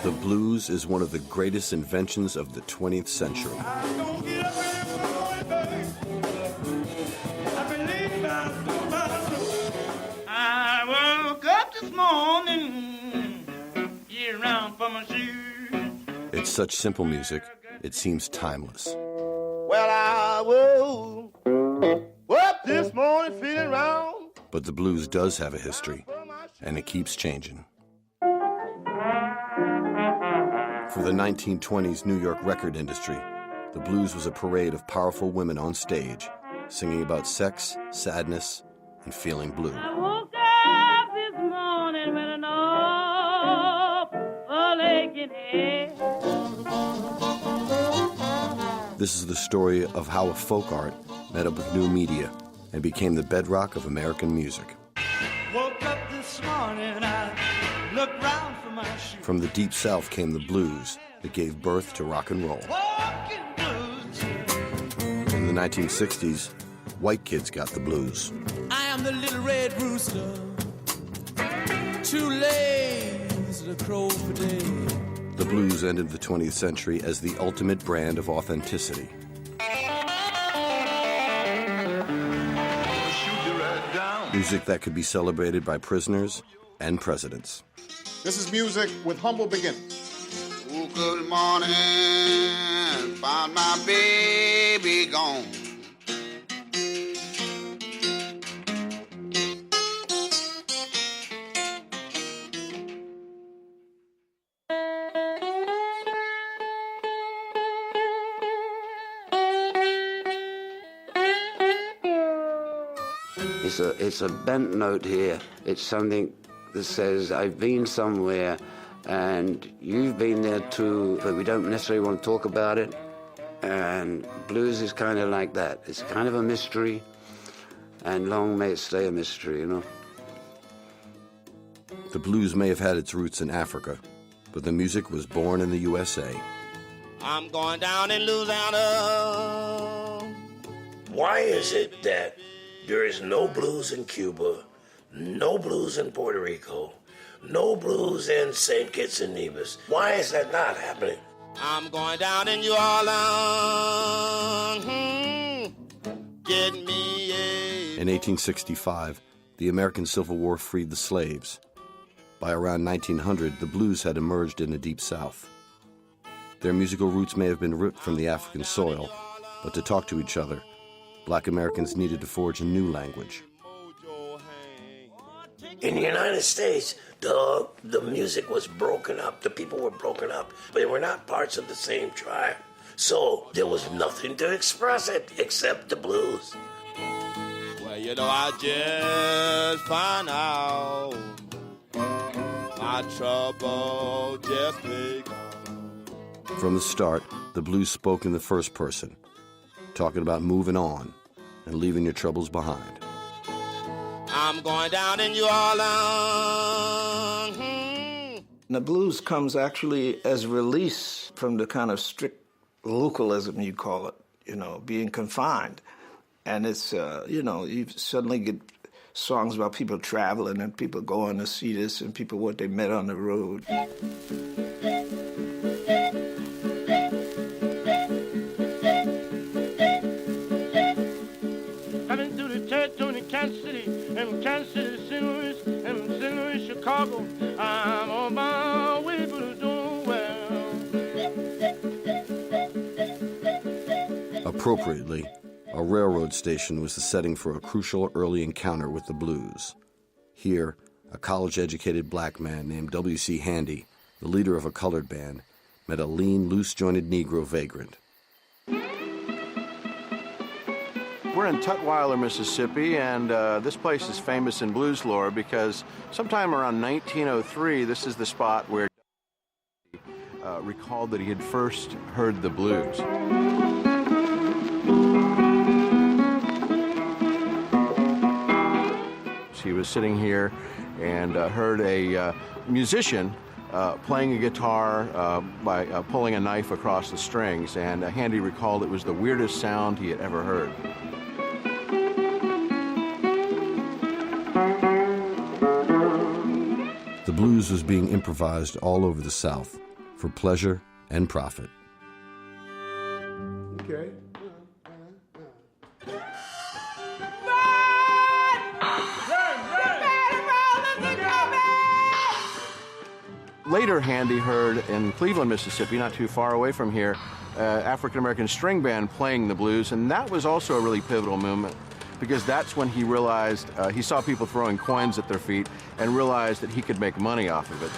The blues is one of the greatest inventions of the 20th century. I woke up this morning, around for my shoes. It's such simple music, it seems timeless. Well, I woke up this morning feeling round. But the blues does have a history, and it keeps changing. For the 1920s New York record industry, the blues was a parade of powerful women on stage, singing about sex, sadness, and feeling blue. I woke up this morning with an awful aching head. This is the story of how a folk art met up with new media and became the bedrock of American music. Woke up this morning, I looked round for my shoes. From the Deep South came the blues that gave birth to rock and roll. Walking blues. In the 1960s, white kids got the blues. I am the little red rooster, too lazy to crow for day. The blues ended the 20th century as the ultimate brand of authenticity. Music that could be celebrated by prisoners and presidents. This is music with humble beginnings. Oh, good morning, found my baby gone. It's a bent note here. It's something that says, I've been somewhere and you've been there too, but we don't necessarily want to talk about it. And blues is kind of like that. It's kind of a mystery, and long may it stay a mystery, you know. The blues may have had its roots in Africa, but the music was born in the USA. I'm going down in Louisiana. Why is it that there is no blues in Cuba, no blues in Puerto Rico, no blues in St. Kitts and Nevis? Why is that not happening? I'm going down in New Orleans. Get me a... In 1865, the American Civil War freed the slaves. By around 1900, the blues had emerged in the Deep South. Their musical roots may have been ripped from the African soil, but to talk to each other, Black Americans needed to forge a new language. In the United States, the music was broken up. The people were broken up. They were not parts of the same tribe. So there was nothing to express it except the blues. Well, you know, I just found out my trouble just begun. From the start, the blues spoke in the first person, talking about moving on and leaving your troubles behind. I'm going down in New Orleans. The blues comes actually as a release from the kind of strict localism, you call it, you know, being confined. And it's, you know, you suddenly get songs about people traveling and people going to see this and people what they met on the road. Coming through the territory in Kansas City, and Kansas City, St. Louis, and St. Louis, Chicago. I'm on my way, but it's doing well. Appropriately, a railroad station was the setting for a crucial early encounter with the blues. Here, a college-educated black man named W.C. Handy, the leader of a colored band, met a lean, loose-jointed Negro vagrant. We're in Tutwiler, Mississippi, and this place is famous in blues lore because sometime around 1903, this is the spot where recalled that he had first heard the blues. He was sitting here and heard a musician playing a guitar by pulling a knife across the strings, and Handy recalled it was the weirdest sound he had ever heard. The blues was being improvised all over the South, for pleasure and profit. Okay. Later, Handy heard in Cleveland, Mississippi, not too far away from here, African-American string band playing the blues, and that was also a really pivotal moment because that's when he realized, he saw people throwing coins at their feet and realized that he could make money off of it.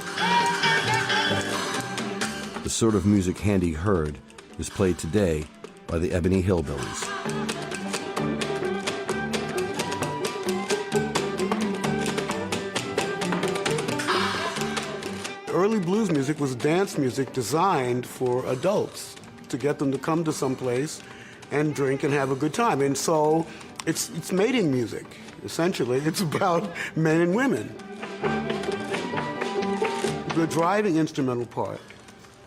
The sort of music Handy heard is played today by the Ebony Hillbillies. Early blues music was dance music designed for adults to get them to come to some place and drink and have a good time. And so it's mating music, essentially. It's about men and women. The driving instrumental part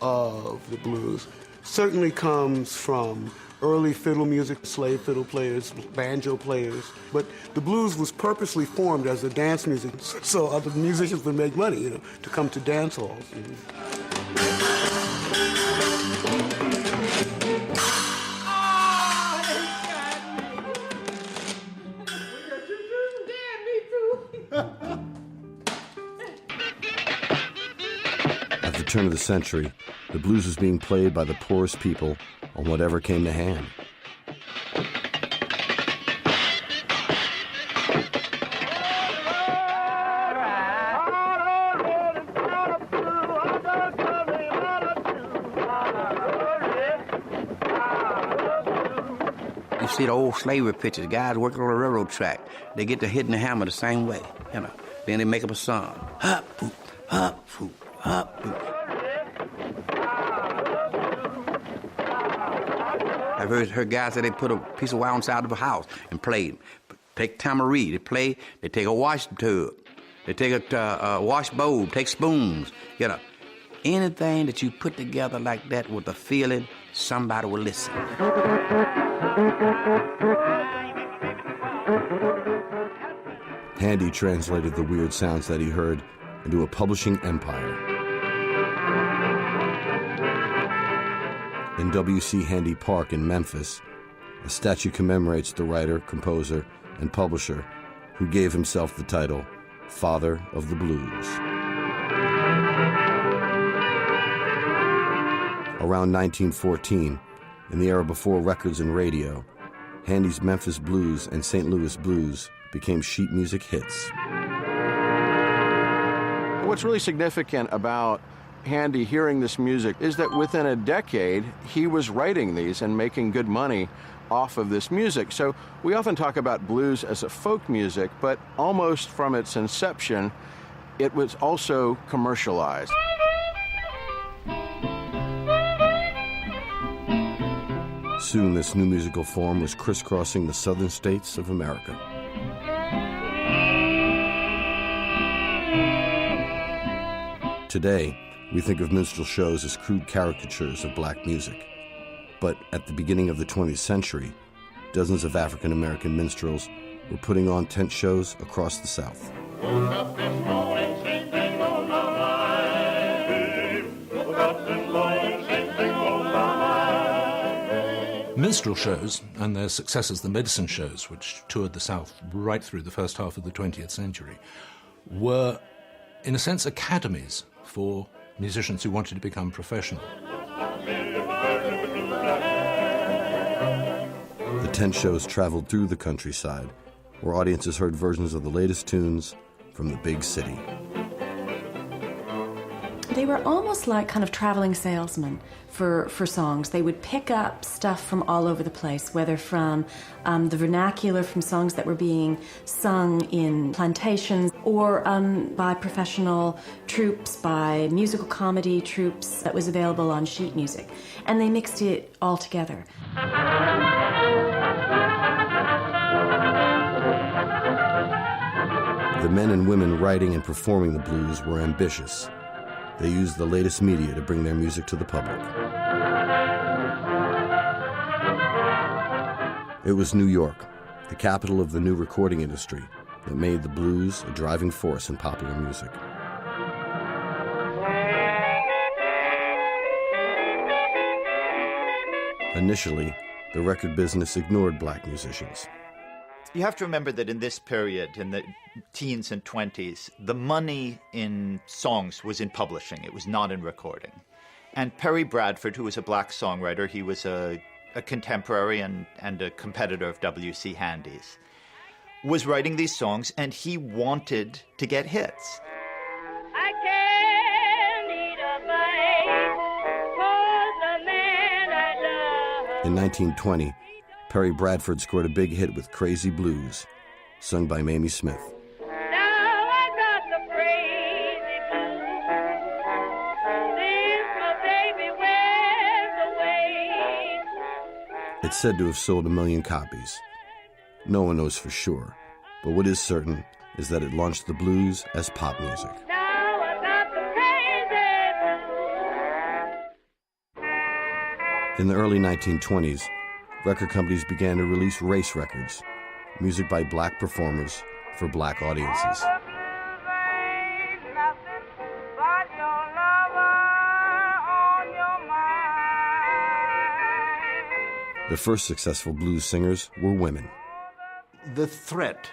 of the blues certainly comes from early fiddle music, slave fiddle players, banjo players. But the blues was purposely formed as a dance music so other musicians would make money, to come to dance halls. At the turn of the century, the blues was being played by the poorest people on whatever came to hand. You see the old slavery pictures, guys working on a railroad track. They get to hitting the hammer the same way, Then they make up a song. Hop, boop, hop, boop, hop, boop. I've heard guys say they put a piece of wire inside of a house and play. Take tambourine, they play. They take a wash tub, they take a wash bowl, take spoons. Anything that you put together like that with a feeling, somebody will listen. Handy translated the weird sounds that he heard into a publishing empire. In W.C. Handy Park in Memphis, a statue commemorates the writer, composer, and publisher who gave himself the title Father of the Blues. Around 1914, in the era before records and radio, Handy's Memphis Blues and St. Louis Blues became sheet music hits. What's really significant about Handy hearing this music is that within a decade, he was writing these and making good money off of this music. So we often talk about blues as a folk music, but almost from its inception, it was also commercialized. Soon this new musical form was crisscrossing the southern states of America. Today, we think of minstrel shows as crude caricatures of black music. But at the beginning of the 20th century, dozens of African-American minstrels were putting on tent shows across the South. Woke up this morning, same thing on my mind. Woke up this morning, same thing on my mind. Minstrel shows and their successors, the medicine shows, which toured the South right through the first half of the 20th century, were, in a sense, academies for musicians who wanted to become professional. The tent shows traveled through the countryside, where audiences heard versions of the latest tunes from the big city. They were almost like kind of traveling salesmen for songs. They would pick up stuff from all over the place, whether from the vernacular, from songs that were being sung in plantations, or by professional troupes, by musical comedy troupes that was available on sheet music. And they mixed it all together. The men and women writing and performing the blues were ambitious. They used the latest media to bring their music to the public. It was New York, the capital of the new recording industry, that made the blues a driving force in popular music. Initially, the record business ignored black musicians. You have to remember that in this period, in the teens and 20s, the money in songs was in publishing. It was not in recording. And Perry Bradford, who was a black songwriter, he was a contemporary and a competitor of W.C. Handy's, was writing these songs, and he wanted to get hits. I can't eat a bite for the man I love. In 1920, Perry Bradford scored a big hit with Crazy Blues, sung by Mamie Smith. Now I got the crazy blues. Since my baby went away. It's said to have sold 1 million copies. No one knows for sure, but what is certain is that it launched the blues as pop music. Now I got the crazy blues. In the early 1920s, record companies began to release race records, music by black performers for black audiences. The first successful blues singers were women. The threat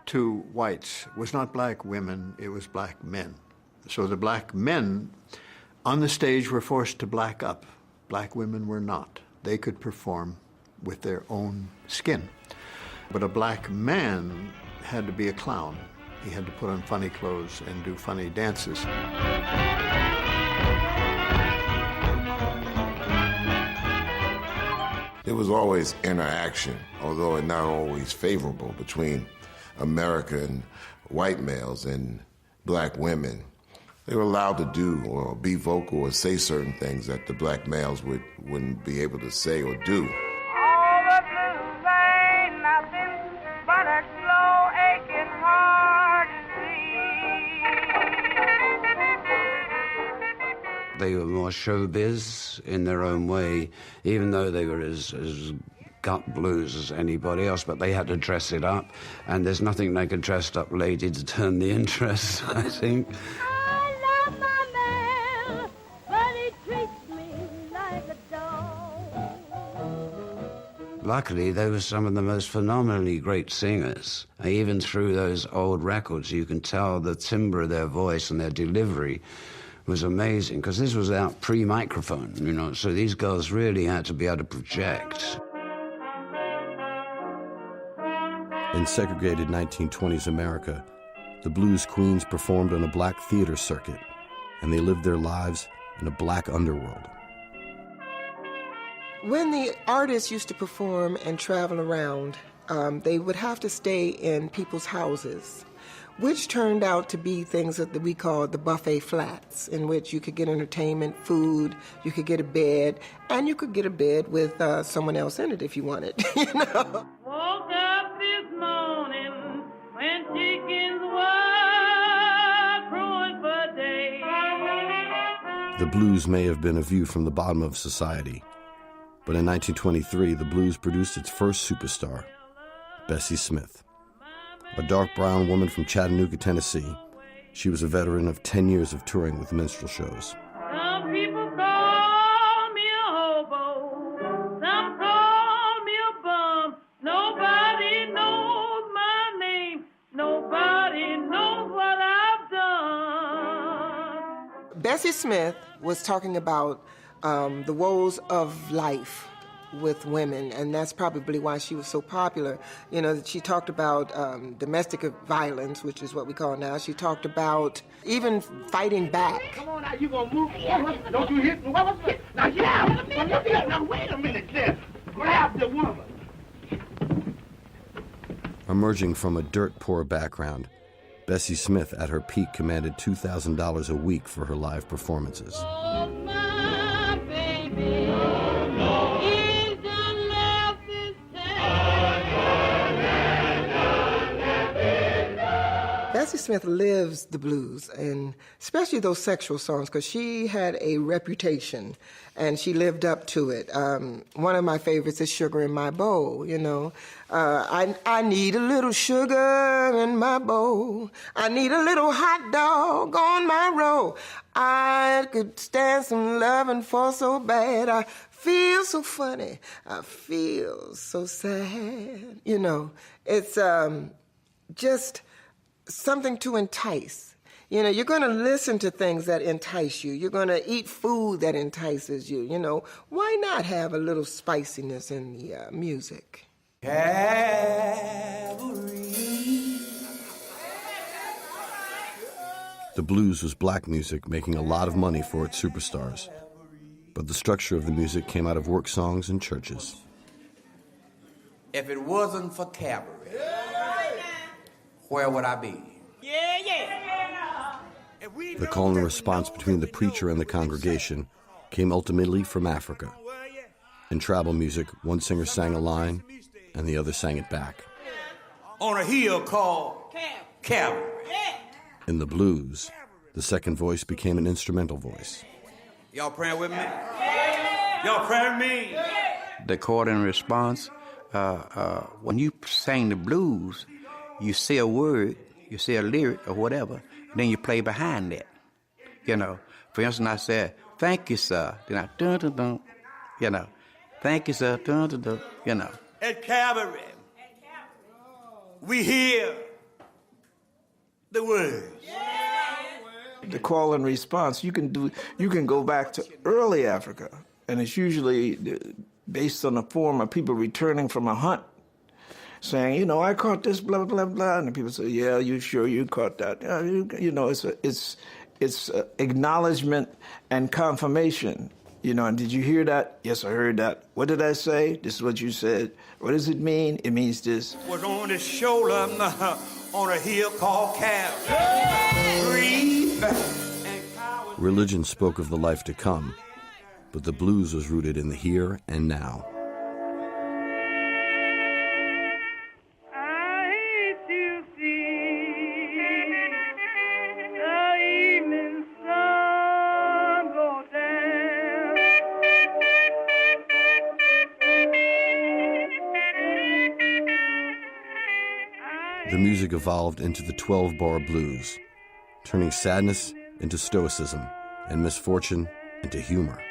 to whites was not black women, it was black men. So the black men on the stage were forced to black up. Black women were not. They could perform with their own skin. But a black man had to be a clown. He had to put on funny clothes and do funny dances. There was always interaction, although not always favorable, between American white males and black women. They were allowed to do or be vocal or say certain things that the black males wouldn't be able to say or do. All the blues ain't nothing but a slow aching heart disease. They were more showbiz in their own way, even though they were as gut blues as anybody else, but they had to dress it up, and there's nothing like a dressed up lady to turn the interest, I think. I love my man, but he treats me like a dog. Luckily, they were some of the most phenomenally great singers. Even through those old records, you can tell the timbre of their voice and their delivery was amazing, because this was out pre-microphone, you know, so these girls really had to be able to project. In segregated 1920s America, the blues queens performed on a black theater circuit, and they lived their lives in a black underworld. When the artists used to perform and travel around, they would have to stay in people's houses, which turned out to be things that we called the buffet flats, in which you could get entertainment, food, you could get a bed, and you could get a bed with someone else in it if you wanted, you know. Woke up this morning when chickens were crowing for day. The blues may have been a view from the bottom of society, but in 1923, the blues produced its first superstar, Bessie Smith. A dark brown woman from Chattanooga, Tennessee, she was a veteran of 10 years of touring with minstrel shows. Some people call me a hobo, some call me a bum. Nobody knows my name, nobody knows what I've done. Bessie Smith was talking about the woes of life with women, and that's probably why she was so popular. You know, she talked about domestic violence, which is what we call now. She talked about even fighting back. Come on now, you gonna move? Don't you hit me? What's it? Now, yeah, now wait a minute, Cliff. Grab the woman. Emerging from a dirt-poor background, Bessie Smith at her peak commanded $2,000 a week for her live performances. Oh, my baby. Oh, no. Bessie Smith lives the blues, and especially those sexual songs, because she had a reputation, and she lived up to it. One of my favorites is Sugar in My Bowl, you know. I need a little sugar in my bowl. I need a little hot dog on my roll. I could stand some loving for so bad. I feel so funny, I feel so sad. You know, it's just something to entice. You know, you're going to listen to things that entice you. You're going to eat food that entices you. You know, why not have a little spiciness in the music? The blues was black music making a lot of money for its superstars. But the structure of the music came out of work songs and churches. If it wasn't for cabaret, where would I be? The call and response between the preacher and the congregation came ultimately from Africa. In tribal music, one singer sang a line and the other sang it back. On a hill called Calvary. In the blues, the second voice became an instrumental voice. Y'all praying with me? Y'all praying with me? The chord and response, when you sing the blues, you say a word, you say a lyric or whatever, and then you play behind that. You know, for instance, I said, thank you, sir. Then I dun-dun-dun, you know, thank you, sir, dun-dun-dun, you know. At Calvary, we hear the words. The call and response, you can go back to early Africa, and it's usually based on the form of people returning from a hunt, saying, you know, I caught this, blah, blah, blah, and the people say, yeah, you sure you caught that? Yeah, you know, it's acknowledgement and confirmation. You know, and did you hear that? Yes, I heard that. What did I say? This is what you said. What does it mean? It means this. Was on his shoulder on a hill called Calvary. Religion spoke of the life to come, but the blues was rooted in the here and now. The music evolved into the 12-bar blues, turning sadness into stoicism and misfortune into humor.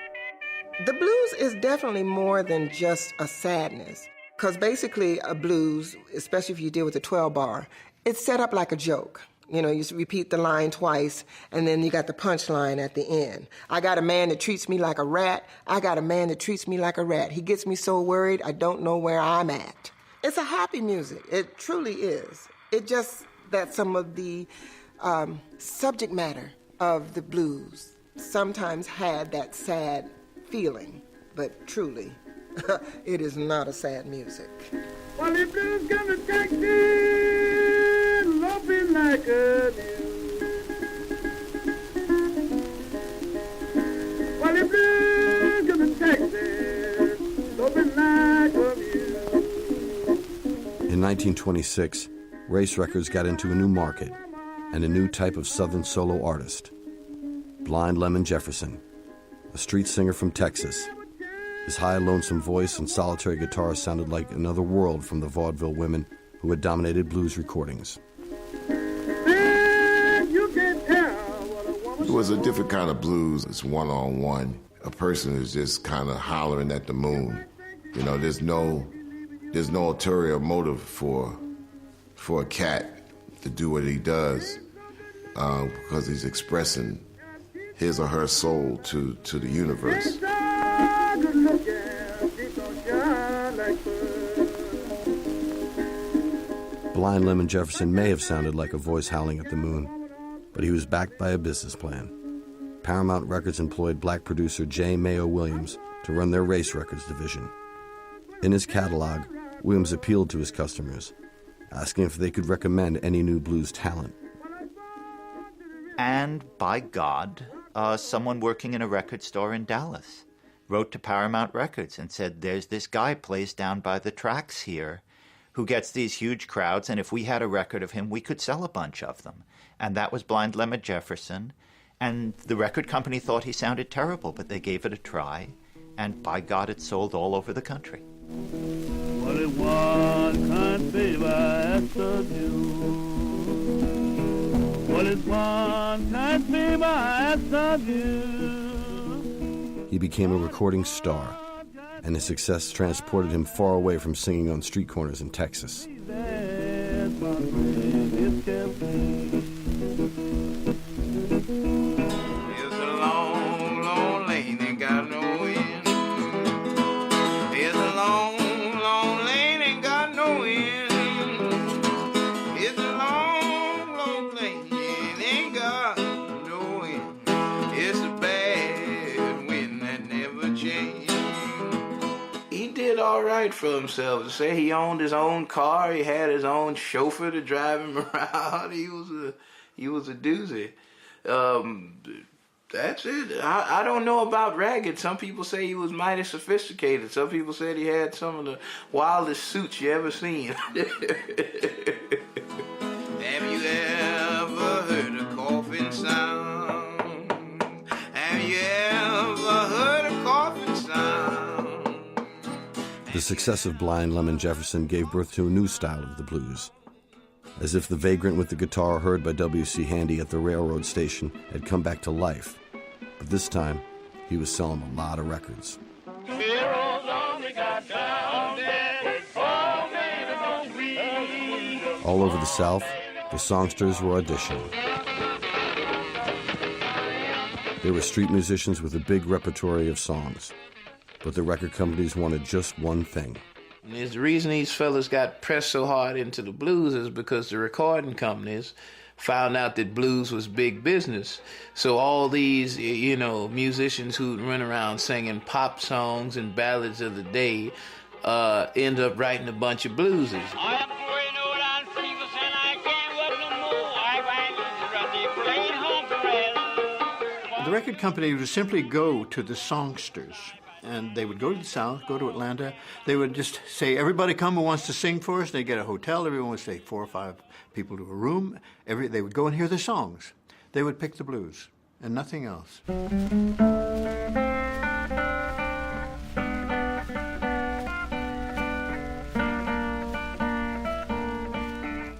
The blues is definitely more than just a sadness, because basically a blues, especially if you deal with a 12-bar, it's set up like a joke. You know, you repeat the line twice, and then you got the punchline at the end. I got a man that treats me like a rat. I got a man that treats me like a rat. He gets me so worried I don't know where I'm at. It's a happy music. It truly is. It just that some of the subject matter of the blues sometimes had that sad feeling, but truly, it is not a sad music. Well, the blues come to Texas, loping like a mule. Well, the blues come to Texas, loping like a mule. In 1926, Race Records got into a new market and a new type of Southern solo artist, Blind Lemon Jefferson, a street singer from Texas. His high, lonesome voice and solitary guitar sounded like another world from the vaudeville women who had dominated blues recordings. It was a different kind of blues. It's one-on-one. A person is just kind of hollering at the moon. You know, there's no ulterior motive for a cat to do what he does because he's expressing his or her soul to the universe. Blind Lemon Jefferson may have sounded like a voice howling at the moon, but he was backed by a business plan. Paramount Records employed black producer J. Mayo Williams to run their Race Records division. In his catalog, Williams appealed to his customers, asking if they could recommend any new blues talent. And by God, someone working in a record store in Dallas wrote to Paramount Records and said, there's this guy plays down by the tracks here who gets these huge crowds, and if we had a record of him, we could sell a bunch of them. And that was Blind Lemon Jefferson. And the record company thought he sounded terrible, but they gave it a try. And by God, it sold all over the country. What if one can't be by What if one can't be by He became a recording star and his success transported him far away from singing on street corners in Texas. All right for himself. To say he owned his own car, he had his own chauffeur to drive him around. He was a doozy. That's it. I don't know about Ragged. Some people say he was mighty sophisticated. Some people said he had some of the wildest suits you ever seen. Have you ever heard a coughing sound? Have you ever heard a coughing sound? The success of Blind Lemon Jefferson gave birth to a new style of the blues. As if the vagrant with the guitar heard by W.C. Handy at the railroad station had come back to life. But this time, he was selling a lot of records. All over the South, the songsters were auditioning. They were street musicians with a big repertoire of songs. But the record companies wanted just one thing. And the reason these fellas got pressed so hard into the blues is because the recording companies found out that blues was big business. So all these, musicians who'd run around singing pop songs and ballads of the day end up writing a bunch of blueses. The record company would simply go to the songsters. And they would go to the South, go to Atlanta. They would just say, everybody come who wants to sing for us. They'd get a hotel. Everyone would stay 4 or 5 people to a room. They would go and hear the songs. They would pick the blues and nothing else.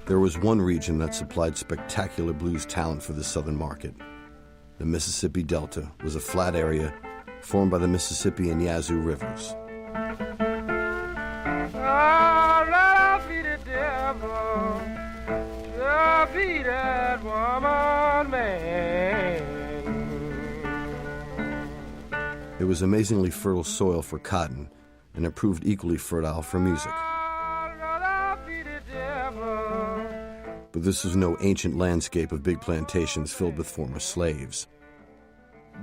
There was one region that supplied spectacular blues talent for the Southern market. The Mississippi Delta was a flat area formed by the Mississippi and Yazoo rivers. It was amazingly fertile soil for cotton, and it proved equally fertile for music. But this was no ancient landscape of big plantations filled with former slaves.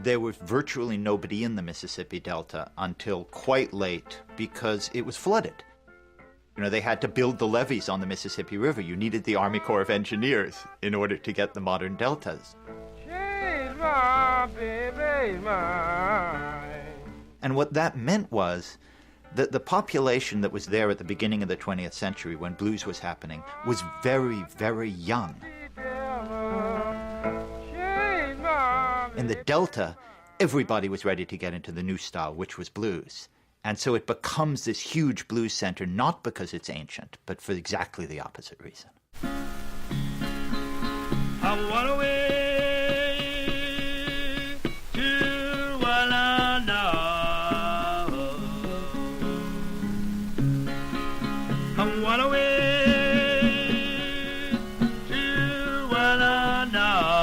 There was virtually nobody in the Mississippi Delta until quite late because it was flooded. They had to build the levees on the Mississippi River. You needed the Army Corps of Engineers in order to get the modern deltas. And what that meant was that the population that was there at the beginning of the 20th century when blues was happening was very, very young. In the Delta, everybody was ready to get into the new style, which was blues. And so it becomes this huge blues center, not because it's ancient, but for exactly the opposite reason. I went away to Walana. I went away to Walana.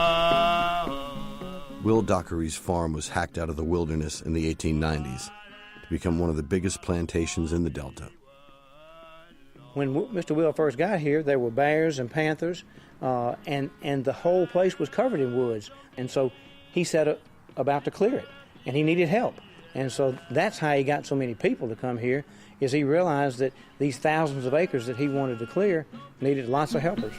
Will Dockery's farm was hacked out of the wilderness in the 1890s to become one of the biggest plantations in the Delta. When Mr. Will first got here, there were bears and panthers, and the whole place was covered in woods. And so he set about to clear it, and he needed help. And so that's how he got so many people to come here, is he realized that these thousands of acres that he wanted to clear needed lots of helpers.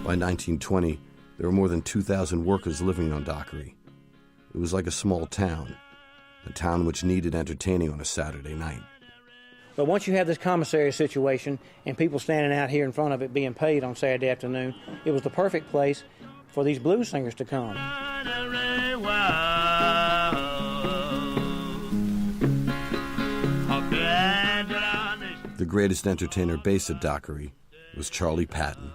By 1920, there were more than 2,000 workers living on Dockery. It was like a small town, a town which needed entertaining on a Saturday night. But once you have this commissary situation and people standing out here in front of it being paid on Saturday afternoon, it was the perfect place for these blues singers to come. The greatest entertainer based at Dockery was Charlie Patton,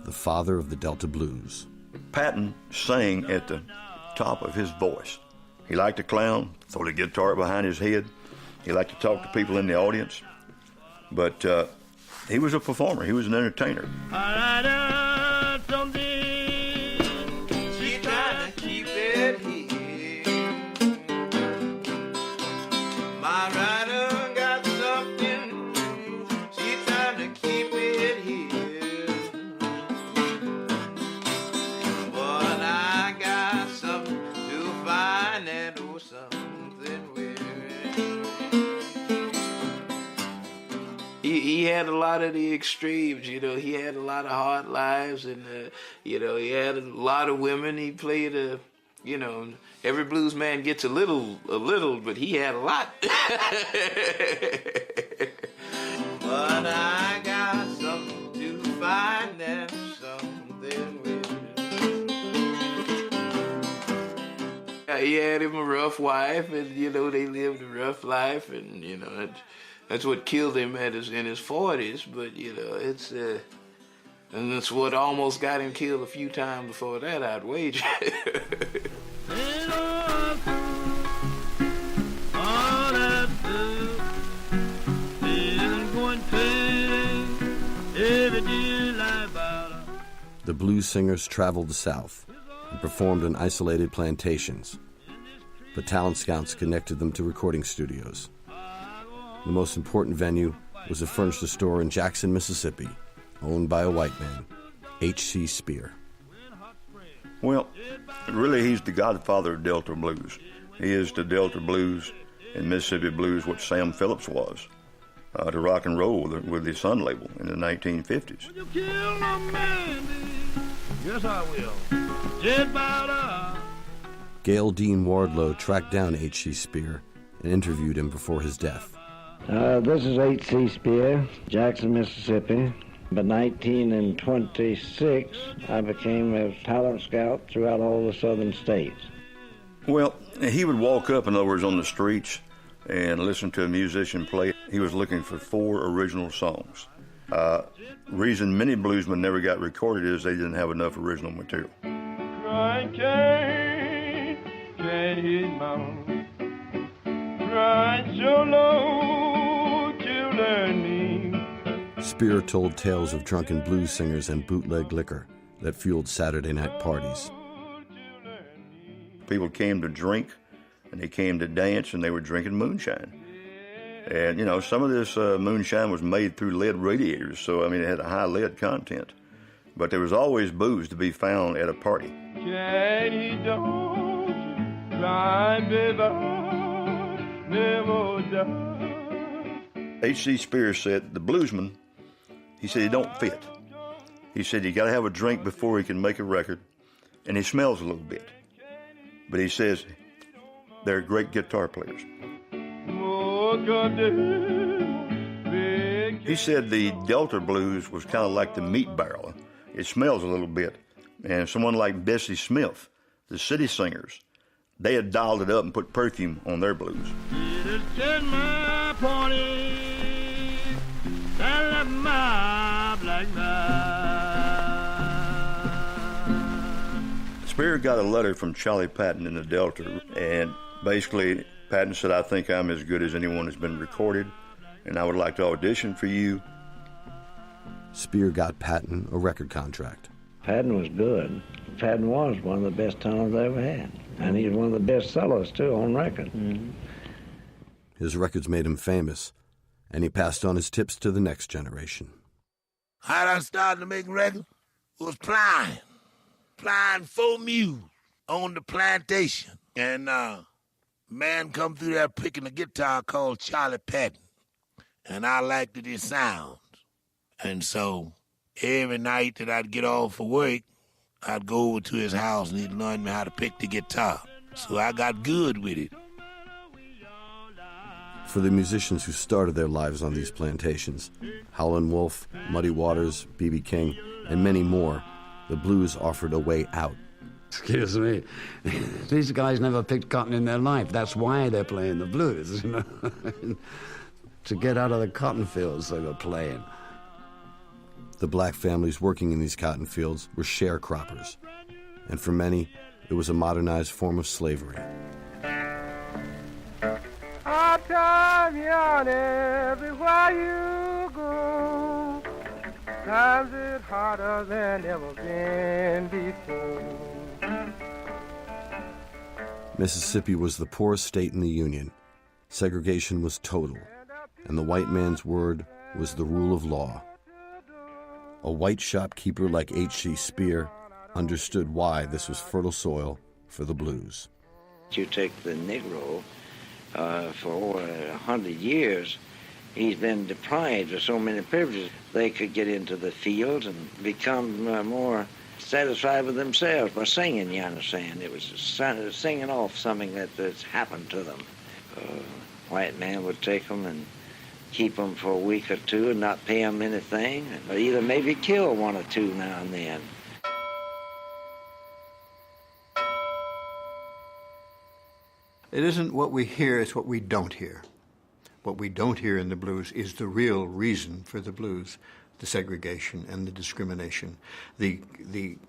the father of the Delta Blues. Patton sang at the top of his voice. He liked to clown, throw the guitar behind his head. He liked to talk to people in the audience. But he was a performer. He was an entertainer. She trying to keep it here. My rider got something. She trying to keep it here. But I got something to find and do something with it. He had a lot of the extremes, you know. He had a lot of hard lives, and you know, he had a lot of women. He played you know, every blues man gets a little, but he had a lot. But I got something to find and something with it. He had him a rough wife, and you know, they lived a rough life, and you know, that's what killed him in his 40s. But you know, it's and that's what almost got him killed a few times before that, I'd wager. The blues singers traveled the South and performed in isolated plantations, but talent scouts connected them to recording studios. The most important venue was a furniture store in Jackson, Mississippi, owned by a white man, H.C. Spear. Well, really, he's the godfather of Delta blues. He is the Delta blues and Mississippi blues what Sam Phillips was to rock and roll with the Sun label in the 1950s. You kill a man, yes, I will. Just about Gail Dean Wardlow tracked down H.C. Spear and interviewed him before his death. This is H.C. Spear, Jackson, Mississippi. By 1926, I became a talent scout throughout all the southern states. Well, he would walk up, in other words, on the streets and listen to a musician play. He was looking for 4 original songs. Reason many bluesmen never got recorded is they didn't have enough original material. Crying can't hit mountain. Crying so low to learn me. Spear told tales of drunken blues singers and bootleg liquor that fueled Saturday night parties. People came to drink, and they came to dance, and they were drinking moonshine. And, you know, some of this moonshine was made through lead radiators, so, I mean, it had a high lead content. But there was always booze to be found at a party. Daddy, don't cry, baby, never die. H.C. Spear said, the bluesman, he said, he don't fit. He said, you got to have a drink before he can make a record, and he smells a little bit. But he says, they're great guitar players. He said the Delta blues was kind of like the meat barrel. It smells a little bit. And someone like Bessie Smith, the city singers, they had dialed it up and put perfume on their blues. Spear got a letter from Charlie Patton in the Delta, and basically Patton said, I think I'm as good as anyone that's been recorded, and I would like to audition for you. Spear got Patton a record contract. Patton was good. Patton was one of the best talents I ever had, and he's one of the best sellers, too, on record. Mm-hmm. His records made him famous, and he passed on his tips to the next generation. How I started to make records was plying for mules on the plantation. And man come through there picking a guitar called Charlie Patton, and I liked his sounds. And so every night that I'd get off for work, I'd go over to his house and he'd learn me how to pick the guitar. So I got good with it. For the musicians who started their lives on these plantations, Howlin' Wolf, Muddy Waters, B.B. King, and many more, the blues offered a way out. Excuse me. These guys never picked cotton in their life. That's why they're playing the blues, you know. to get out of the cotton fields they were playing. The black families working in these cotton fields were sharecroppers, and for many, it was a modernized form of slavery. Hard time on everywhere you go. Times it harder than ever been before. Mississippi was the poorest state in the Union. Segregation was total, and the white man's word was the rule of law. A white shopkeeper like H.C. Spear understood why this was fertile soil for the blues. You take the Negro, for over 100 years, he's been deprived of so many privileges. They could get into the fields and become more satisfied with themselves by singing, you understand. It was singing off something that's happened to them. White man would take them and keep them for a week or two and not pay them anything, or either maybe kill one or two now and then. It isn't what we hear, it's what we don't hear. What we don't hear in the blues is the real reason for the blues, the segregation and the discrimination. The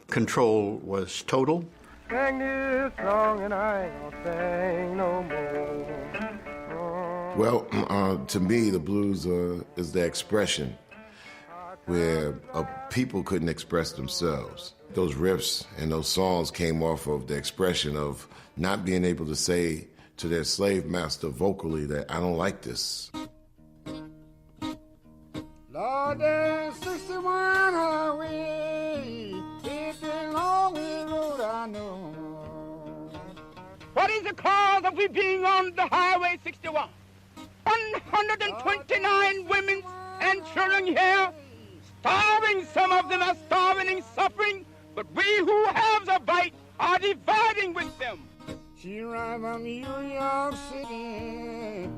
control was total. Sing this song and I ain't gonna sing no more. Well, to me, the blues is the expression where people couldn't express themselves. Those riffs and those songs came off of the expression of not being able to say to their slave master vocally that I don't like this. Lord, there's 61 highway, it's a long road I know. What is the cause of we being on the highway 61? 129 women and children here, starving. Some of them are starving and suffering, but we who have the bite are dividing with them. She arrived from New York City.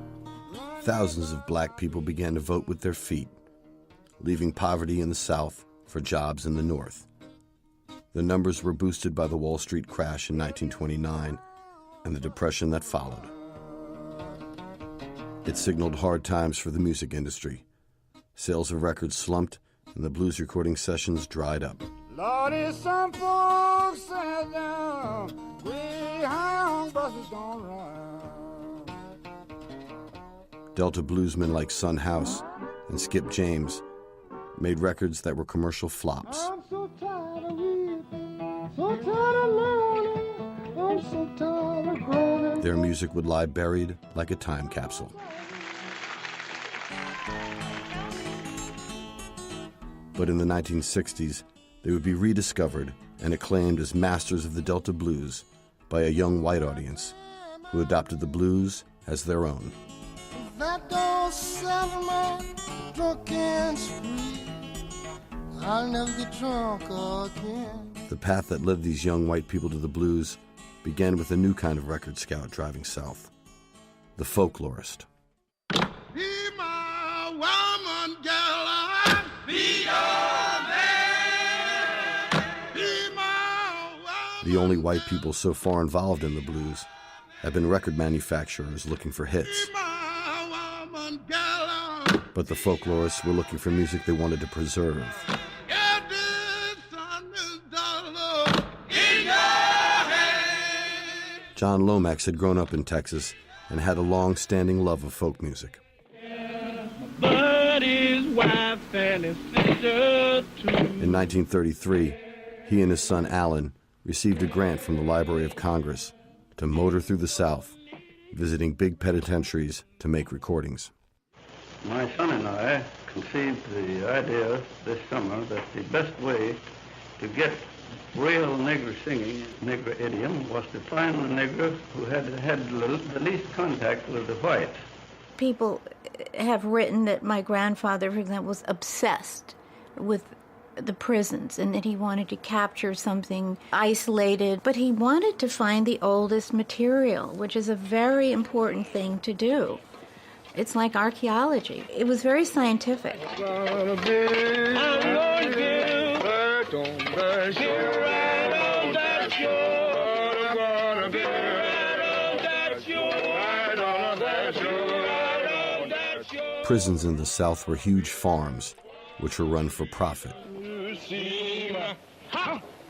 Thousands of black people began to vote with their feet, leaving poverty in the South for jobs in the North. The numbers were boosted by the Wall Street crash in 1929 and the Depression that followed. It signaled hard times for the music industry. Sales of records slumped and the blues recording sessions dried up. Lordy, some folks sat down, Greyhound buses don't run. Delta bluesmen like Son House and Skip James made records that were commercial flops. I'm so tired of weeping, so tired of mourning, I'm so tired of groaning. Their music would lie buried like a time capsule. But in the 1960s, they would be rediscovered and acclaimed as masters of the Delta blues by a young white audience who adopted the blues as their own. That don't settle my drunken spree, I'll never get drunk again. The path that led these young white people to the blues began with a new kind of record scout driving south, the folklorist. Be my woman, girl, I'll be your man. Be my woman. The only white people so far involved in the blues had been record manufacturers looking for hits. But the folklorists were looking for music they wanted to preserve. John Lomax had grown up in Texas and had a long-standing love of folk music. But his wife and his sister too. In 1933, he and his son Alan received a grant from the Library of Congress to motor through the South, visiting big penitentiaries to make recordings. My son and I conceived the idea this summer that the best way to get real Negro singing, Negro idiom, was to find the Negro who had the least contact with the whites. People have written that my grandfather, for example, was obsessed with the prisons and that he wanted to capture something isolated, but he wanted to find the oldest material, which is a very important thing to do. It's like archaeology. It was very scientific. prisons in the South were huge farms, which were run for profit.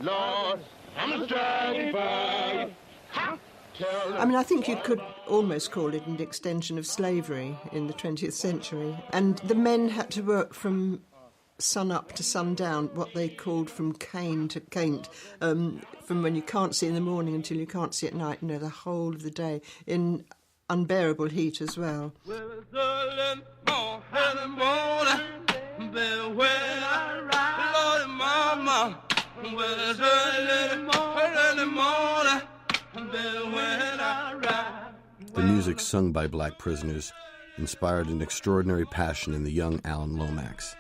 Lord, I'm satisfied. I mean, I think you could almost call it an extension of slavery in the 20th century. And the men had to work from sun up to sundown, what they called from cane to caint, from when you can't see in the morning until you can't see at night, the whole of the day, in unbearable heat as well. The music sung by black prisoners inspired an extraordinary passion in the young Alan Lomax.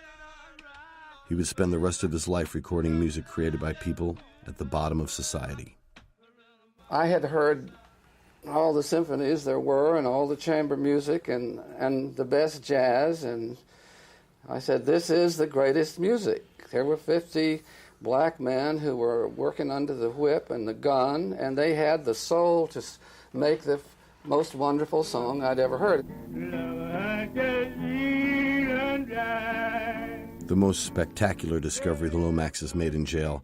He would spend the rest of his life recording music created by people at the bottom of society. I had heard all the symphonies there were and all the chamber music and the best jazz, and I said, this is the greatest music. There were 50 black men who were working under the whip and the gun, and they had the soul to make the most wonderful song I'd ever heard. The most spectacular discovery the Lomaxes made in jail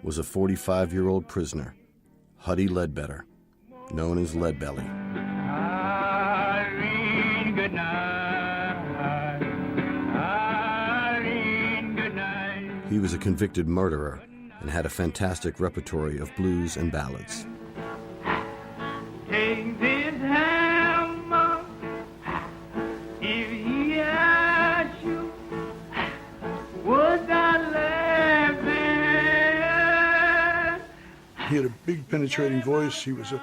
was a 45-year-old prisoner, Huddie Ledbetter, known as Leadbelly. He was a convicted murderer and had a fantastic repertory of blues and ballads. Take this hammer, if he asks you, would I let me? He had a big penetrating voice. He was a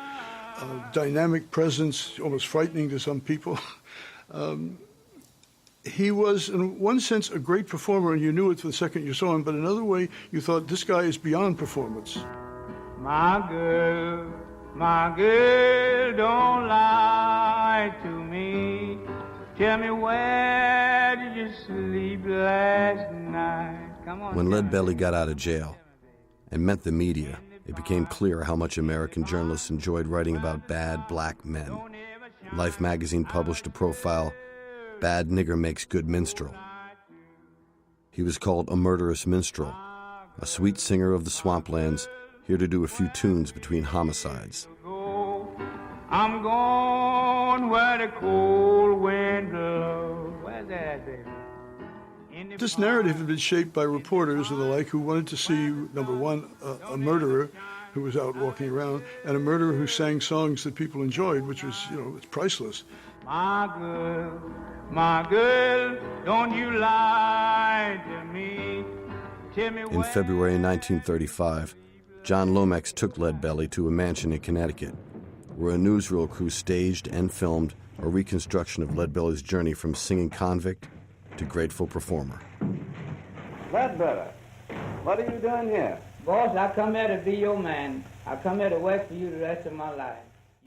dynamic presence, almost frightening to some people. He was, in one sense, a great performer, and you knew it the second you saw him, but another way, you thought, this guy is beyond performance. My girl, don't lie to me. Tell me, where did you sleep last night? Come on. When Leadbelly got out of jail and met the media, it became clear how much American journalists enjoyed writing about bad black men. Life magazine published a profile, "Bad Nigger Makes Good Minstrel." He was called a murderous minstrel, a sweet singer of the swamplands, here to do a few tunes between homicides. I'm going where the cold wind blows. Where's that, baby? This narrative had been shaped by reporters and the like who wanted to see, number one, a murderer who was out walking around, and a murderer who sang songs that people enjoyed, which was, it's priceless. My girl, don't you lie to me. Tell me In February 1935, John Lomax took Leadbelly to a mansion in Connecticut, where a newsreel crew staged and filmed a reconstruction of Leadbelly's journey from singing convict to grateful performer. Leadbetter, what are you doing here? Boss, I come here to be your man. I come here to work for you the rest of my life.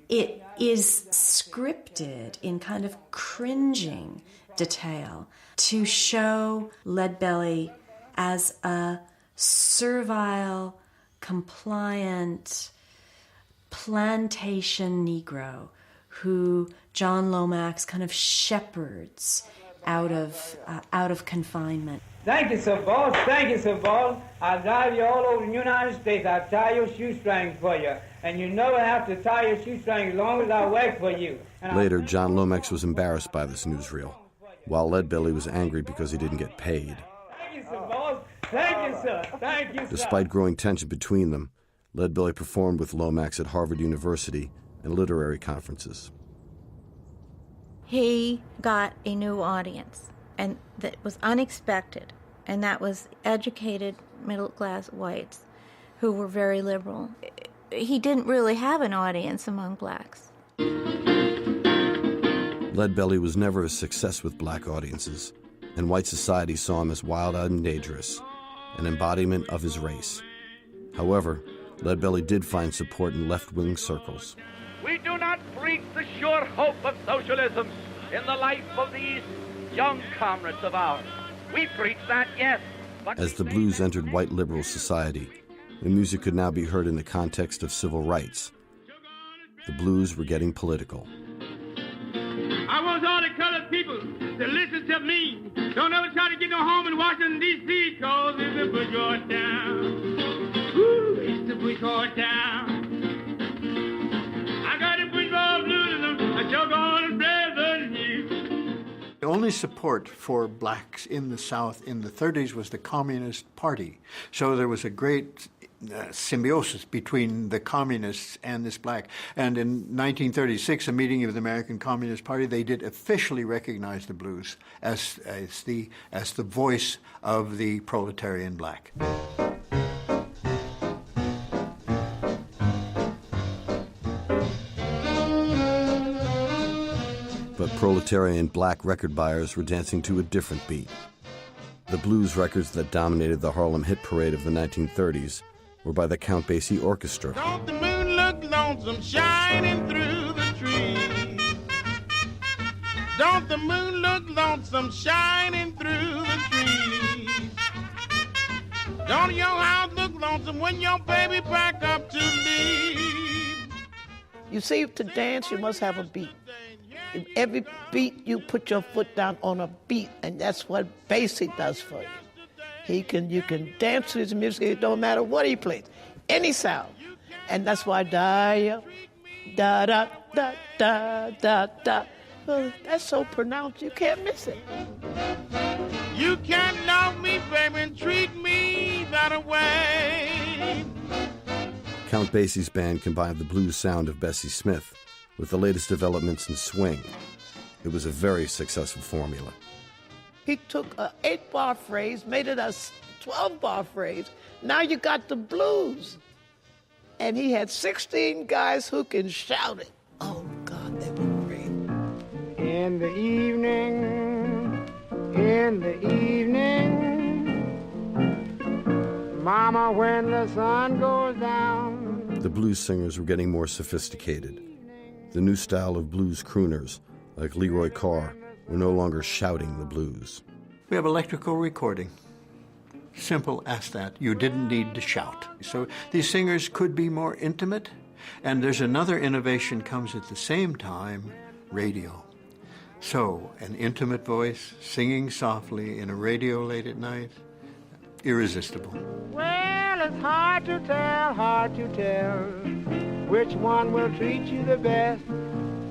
It is scripted in kind of cringing detail to show Leadbelly as a servile, compliant plantation Negro who John Lomax kind of shepherds out of confinement. Thank you, sir, boss. Thank you, sir, boss. I'll drive you all over the United States. I'll tie your shoestrings for you. And you never have to tie your shoestrings as long as I work for you. Later, John Lomax was embarrassed by this newsreel, while Leadbelly was angry because he didn't get paid. Thank you, sir, boss. Thank you, sir. Thank you, sir. Despite growing tension between them, Leadbelly performed with Lomax at Harvard University and literary conferences. He got a new audience, and that was unexpected, and that was educated middle-class whites who were very liberal. He didn't really have an audience among blacks. Leadbelly was never a success with black audiences, and white society saw him as wild-eyed and dangerous, an embodiment of his race. However, Leadbelly did find support in left-wing circles. We do not preach the sure hope of socialism in the life of these young comrades of ours. We preach that, yes. But as the blues entered white liberal society, the music could now be heard in the context of civil rights. The blues were getting political. I wants all the colored people to listen to me. Don't ever try to get no home in Washington, D.C., cause it's a bourgeois town. Woo, it's the bourgeois town. I got the bourgeois blues and I choke on the pleasant you. The only support for blacks in the South in the 30s was the Communist Party. So there was a great symbiosis between the communists and this black. And in 1936, a meeting of the American Communist Party, they did officially recognize the blues as the voice of the proletarian black. But proletarian black record buyers were dancing to a different beat. The blues records that dominated the Harlem hit parade of the 1930s were by the Count Basie Orchestra. Don't the moon look lonesome shining through the trees? Don't the moon look lonesome shining through the trees? Don't your house look lonesome when your baby back up to leave? You see, to dance, you must have a beat. In every beat, you put your foot down on a beat, and that's what Basie does for you. You can dance to his music, it don't matter what he plays, any sound. And that's why da da da da da da da. Well, that's so pronounced, you can't miss it. You can't love me, baby, and treat me that way. Count Basie's band combined the blues sound of Bessie Smith with the latest developments in swing. It was a very successful formula. He took an 8-bar phrase, made it a 12-bar phrase. Now you got the blues. And he had 16 guys who can shout it. Oh, God, they were great. In the evening, Mama, when the sun goes down. The blues singers were getting more sophisticated. The new style of blues crooners, like Leroy Carr, were no longer shouting the blues. We have electrical recording. Simple as that. You didn't need to shout. So these singers could be more intimate. And there's another innovation comes at the same time, radio. So an intimate voice singing softly in a radio late at night, irresistible. Well, it's hard to tell which one will treat you the best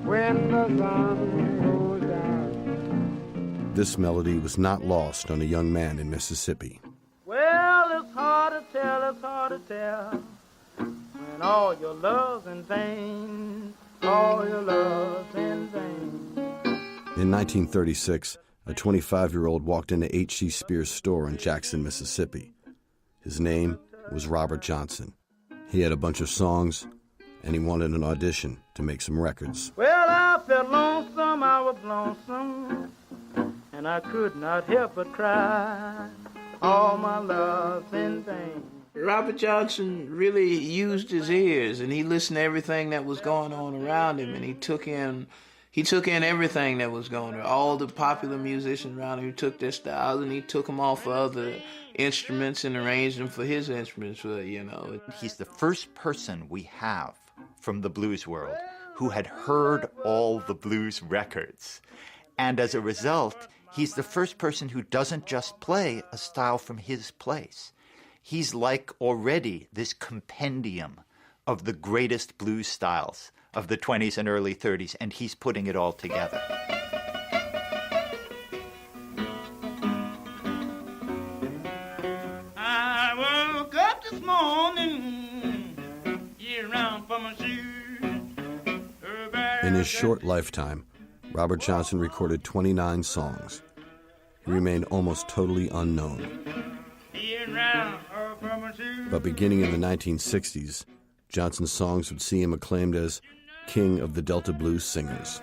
when the sun goes down. This melody was not lost on a young man in Mississippi. Well, it's hard to tell when all your love's in vain, all your love's in vain. In 1936, a 25-year-old walked into H.C. Spears' store in Jackson, Mississippi. His name was Robert Johnson. He had a bunch of songs, and he wanted an audition to make some records. Well, I felt lonesome, I was lonesome, and I could not help but cry. All my love's in vain. Robert Johnson really used his ears, and he listened to everything that was going on around him, and he took in everything that was going on. All the popular musicians around him, he took their styles and he took them off of other instruments and arranged them for his instruments. He's the first person we have from the blues world who had heard all the blues records. And as a result, he's the first person who doesn't just play a style from his place. He's like already this compendium of the greatest blues styles of the 20s and early 30s, and he's putting it all together. I woke up this morning, around for my shoes. In his short lifetime, Robert Johnson recorded 29 songs. He remained almost totally unknown. But beginning in the 1960s, Johnson's songs would see him acclaimed as King of the Delta Blues Singers.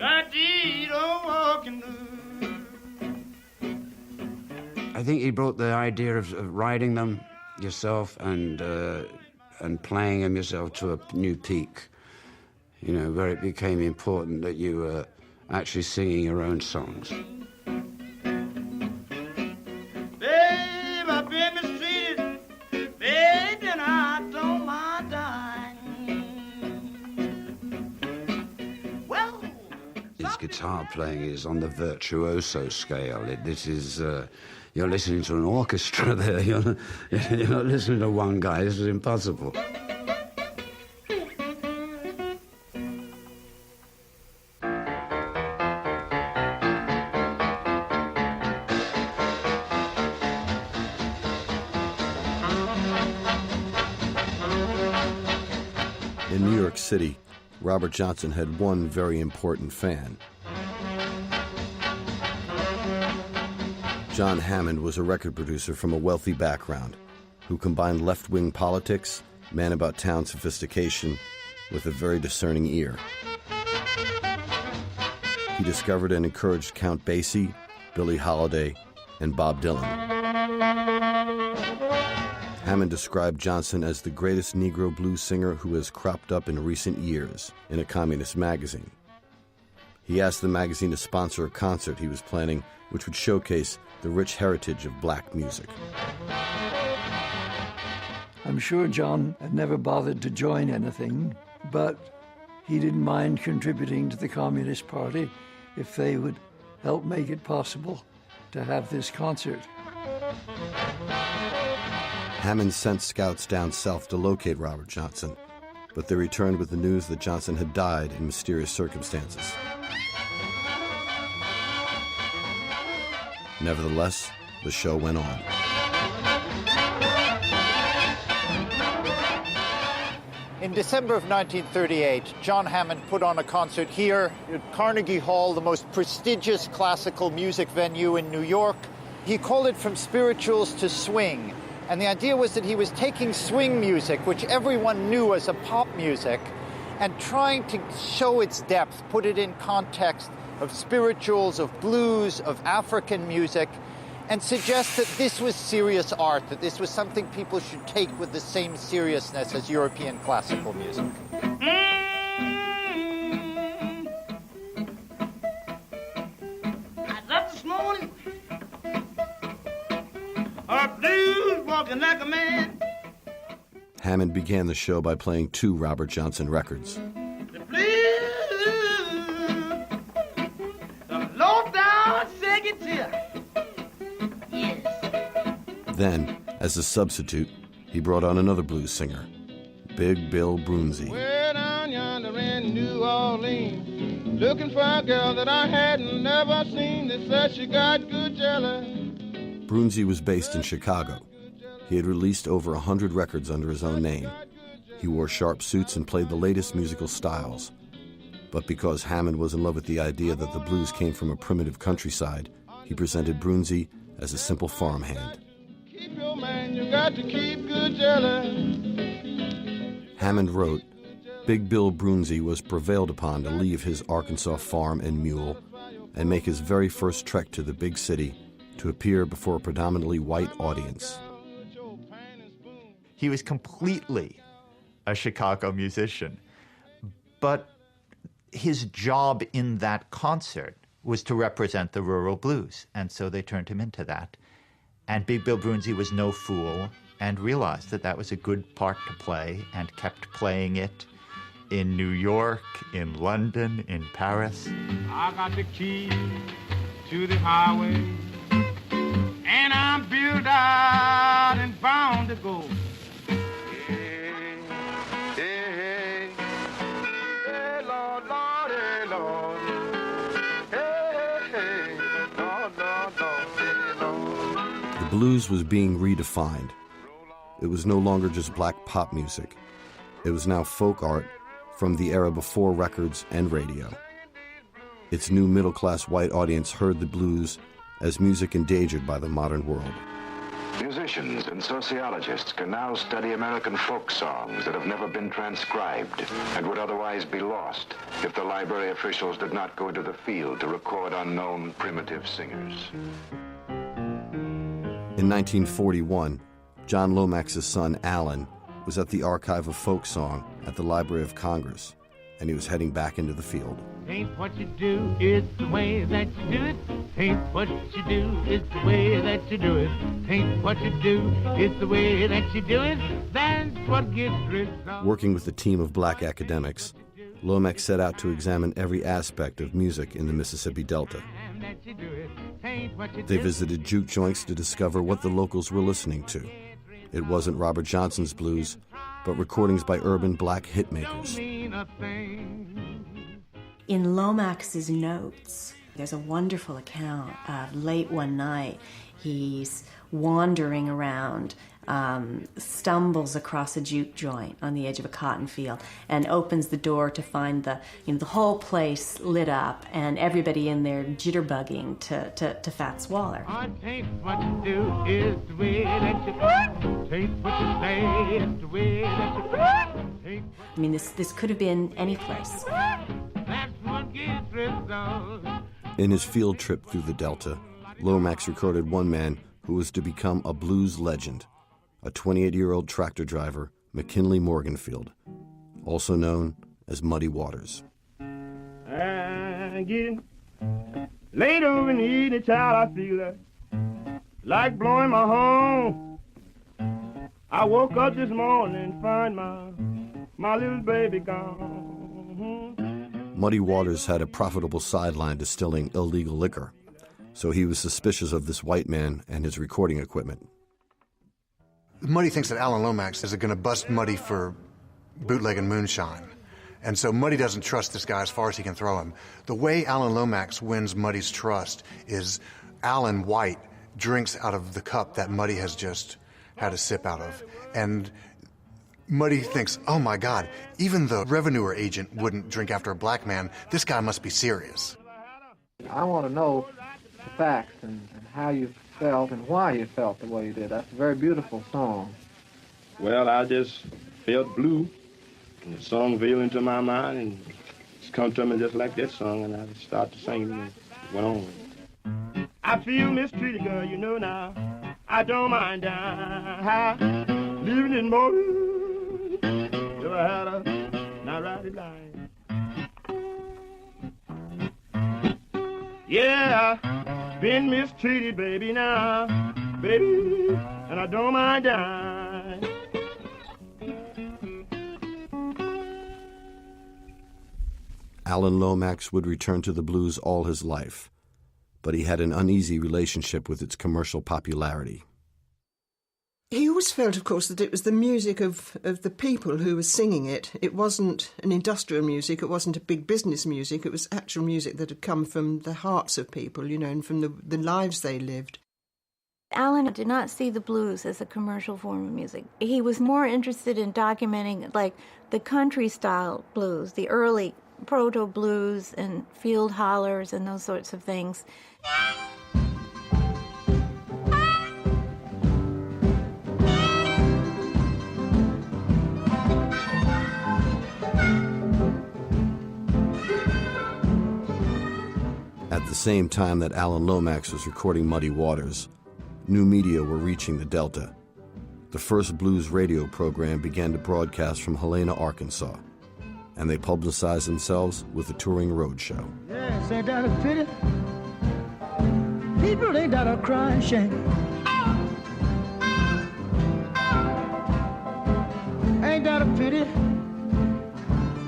I think he brought the idea of writing them yourself and playing them yourself to a new peak, where it became important that you were actually singing your own songs. guitar playing is on the virtuoso scale. This is, you're listening to an orchestra there. You're not listening to one guy. This is impossible. In New York City, Robert Johnson had one very important fan. John Hammond was a record producer from a wealthy background who combined left-wing politics, man-about-town sophistication, with a very discerning ear. He discovered and encouraged Count Basie, Billie Holiday, and Bob Dylan. Hammond described Johnson as the greatest Negro blues singer who has cropped up in recent years in a communist magazine. He asked the magazine to sponsor a concert he was planning, which would showcase the rich heritage of black music. I'm sure John had never bothered to join anything, but he didn't mind contributing to the Communist Party if they would help make it possible to have this concert. Hammond sent scouts down south to locate Robert Johnson, but they returned with the news that Johnson had died in mysterious circumstances. Nevertheless, the show went on. In December of 1938, John Hammond put on a concert here at Carnegie Hall, the most prestigious classical music venue in New York. He called it From Spirituals to Swing. And the idea was that he was taking swing music, which everyone knew as a pop music, and trying to show its depth, put it in context of spirituals, of blues, of African music, and suggest that this was serious art, that this was something people should take with the same seriousness as European classical music. I got this morning a blues walking like a man. Hammond began the show by playing 2 Robert Johnson records. The blues, the low down secretary. Then, as a substitute, he brought on another blues singer, Big Bill Broonzy. Way down yonder in New Orleans, looking for a girl that I hadn't never seen. They said she got good jelly. Broonzy was based in Chicago. He had released over 100 records under his own name. He wore sharp suits and played the latest musical styles. But because Hammond was in love with the idea that the blues came from a primitive countryside, he presented Broonzy as a simple farmhand. Keep your man, you got to keep good jelly. Hammond wrote, Big Bill Broonzy was prevailed upon to leave his Arkansas farm and mule and make his very first trek to the big city to appear before a predominantly white audience. He was completely a Chicago musician, but his job in that concert was to represent the rural blues, and so they turned him into that. And Big Bill Broonzy was no fool and realized that that was a good part to play and kept playing it in New York, in London, in Paris. I got the key to the highway, and I'm built out and bound to go. Hey, hey, hey, hey, Lord, Lord, hey, Lord. Hey, hey, Lord, Lord, Lord, hey, Lord. The blues was being redefined. It was no longer just black pop music. It was now folk art from the era before records and radio. Its new middle-class white audience heard the blues as music endangered by the modern world. Musicians and sociologists can now study American folk songs that have never been transcribed and would otherwise be lost if the library officials did not go to the field to record unknown primitive singers. In 1941, John Lomax's son, Alan, was at the Archive of Folk Song at the Library of Congress, and he was heading back into the field. Ain't what you do, it's the way that you do it. Ain't what you do, it's the way that you do it. Ain't what you do, it's the way that you do it. That's what gets results. Working with a team of black academics, Lomax set out to examine every aspect of music in the Mississippi Delta. They visited juke joints to discover what the locals were listening to. It wasn't Robert Johnson's blues, but recordings by urban black hitmakers. In Lomax's notes, there's a wonderful account of late one night. He's wandering around, stumbles across a juke joint on the edge of a cotton field, and opens the door to find the whole place lit up and everybody in there jitterbugging to Fats Waller. I think what you do is the way that you take what you say is the way that you take. I mean, this could have been any place. That's what gets results. In his field trip through the Delta, Lomax recorded one man who was to become a blues legend, a 28-year-old tractor driver, McKinley Morganfield, also known as Muddy Waters. I get late over in the evening, child, I feel like blowing my horn. I woke up this morning and find my little baby gone. Muddy Waters had a profitable sideline distilling illegal liquor, so he was suspicious of this white man and his recording equipment. Muddy thinks that Alan Lomax is going to bust Muddy for bootlegging moonshine. And so Muddy doesn't trust this guy as far as he can throw him. The way Alan Lomax wins Muddy's trust is Alan White drinks out of the cup that Muddy has just had a sip out of. And Muddy thinks, oh my God, even the revenue agent wouldn't drink after a black man. This guy must be serious. I want to know the facts and how you felt and why you felt the way you did. That's a very beautiful song. Well, I just felt blue, and the song veiled into my mind, and it's come to me just like that song, and I just started singing and went on. I feel mistreated, girl, you know now. I don't mind living in more. If I had a not right line. Yeah, been mistreated, baby, now, baby, and I don't mind dying. Alan Lomax would return to the blues all his life, but he had an uneasy relationship with its commercial popularity. He always felt, of course, that it was the music of the people who were singing it. It wasn't an industrial music, it wasn't a big business music, it was actual music that had come from the hearts of people, you know, and from the lives they lived. Alan did not see the blues as a commercial form of music. He was more interested in documenting, like, the country-style blues, the early proto-blues and field hollers and those sorts of things. At the same time that Alan Lomax was recording Muddy Waters, new media were reaching the Delta. The first blues radio program began to broadcast from Helena, Arkansas, and they publicized themselves with a touring road show. Yes, ain't that a pity? People ain't that a crying shame. Ain't that a pity?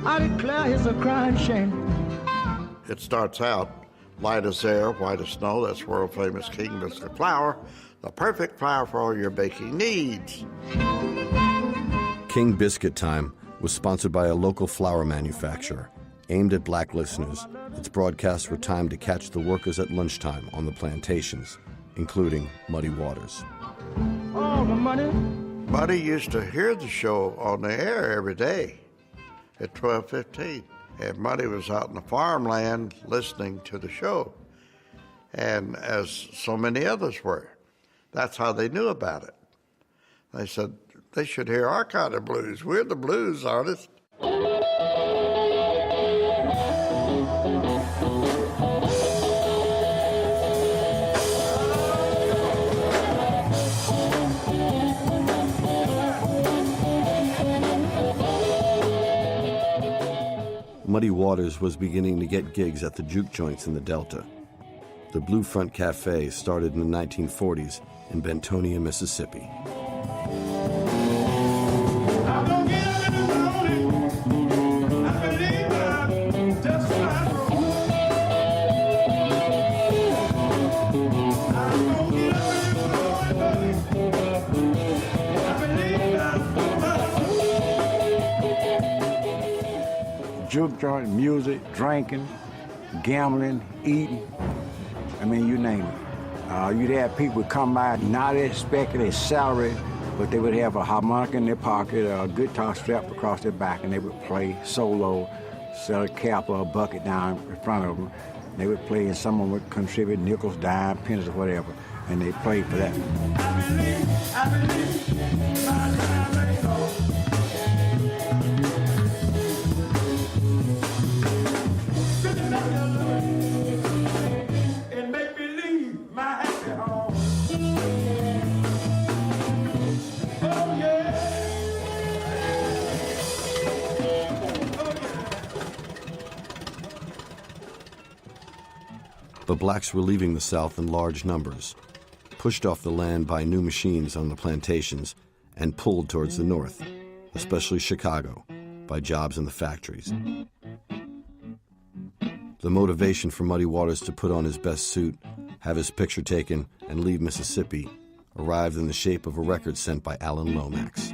I declare it's a crying shame. It starts out light as air, white as snow. That's world famous King Biscuit flour, the perfect flour for all your baking needs. King Biscuit Time was sponsored by a local flour manufacturer. Aimed at black listeners, its broadcasts were timed to catch the workers at lunchtime on the plantations, including Muddy Waters. All the money. Muddy used to hear the show on the air every day at 12:15. And Muddy was out in the farmland listening to the show, and as so many others were. That's how they knew about it. They said, they should hear our kind of blues. We're the blues artists. Muddy Waters was beginning to get gigs at the juke joints in the Delta. The Blue Front Cafe started in the 1940s in Bentonia, Mississippi. I'm gonna get up in the morning. I believe juke joint, music, drinking, gambling, eating. I mean, you name it. You'd have people come by not expecting a salary, but they would have a harmonica in their pocket, or a guitar strapped across their back, and they would play solo, sell a cap or a bucket down in front of them. They would play, and someone would contribute nickels, dime, pennies, or whatever, and they played for that. But blacks were leaving the South in large numbers, pushed off the land by new machines on the plantations, and pulled towards the North, especially Chicago, by jobs in the factories. The motivation for Muddy Waters to put on his best suit, have his picture taken, and leave Mississippi arrived in the shape of a record sent by Alan Lomax.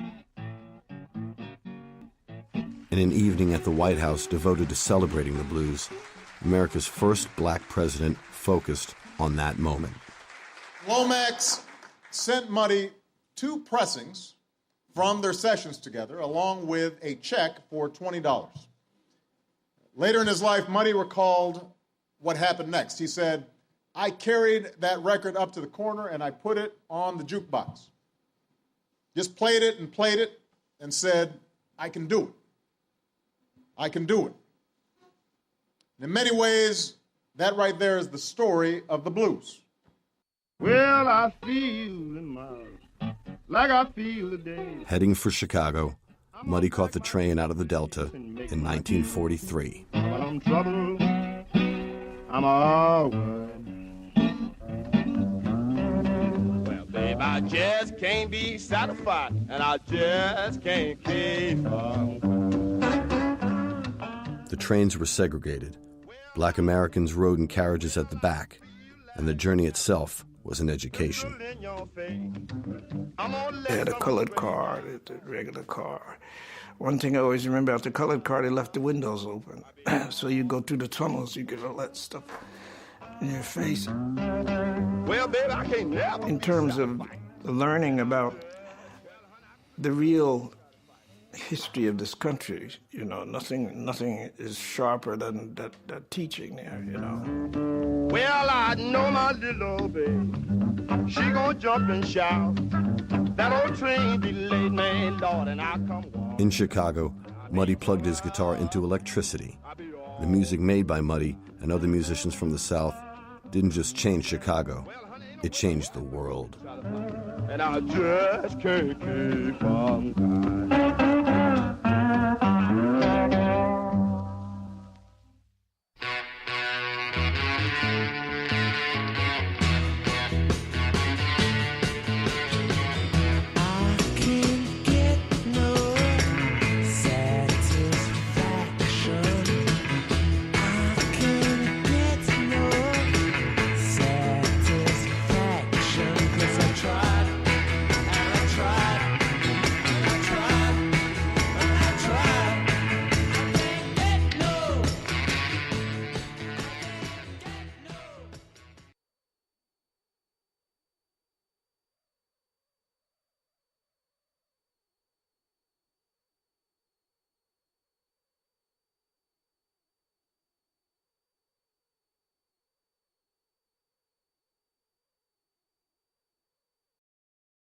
In an evening at the White House devoted to celebrating the blues, America's first black president focused on that moment. Lomax sent Muddy 2 pressings from their sessions together, along with a check for $20. Later in his life, Muddy recalled what happened next. He said, "I carried that record up to the corner and I put it on the jukebox. Just played it and said, I can do it. I can do it." In many ways, that right there is the story of the blues. Well, I feel in my like I feel today. Heading for Chicago, Muddy caught the train out of the Delta in 1943. When I'm troubled, I'm alright. Well, babe, I just can't be satisfied, and I just can't keep on. The trains were segregated. Black Americans rode in carriages at the back, and the journey itself was an education. They had a colored car, the regular car. One thing I always remember about the colored car, they left the windows open. So you go through the tunnels, you get all that stuff in your face. Well, baby, I can't never. In terms of learning about the real history of this country, you know, nothing is sharper than that teaching there, you know. Well, I know my little baby, she gonna jump and shout. That old train delayed, man, Lord, and I come walk. In Chicago, Muddy plugged his guitar into electricity. The music made by Muddy and other musicians from the South didn't just change Chicago, it changed the world. And I just can't keep on.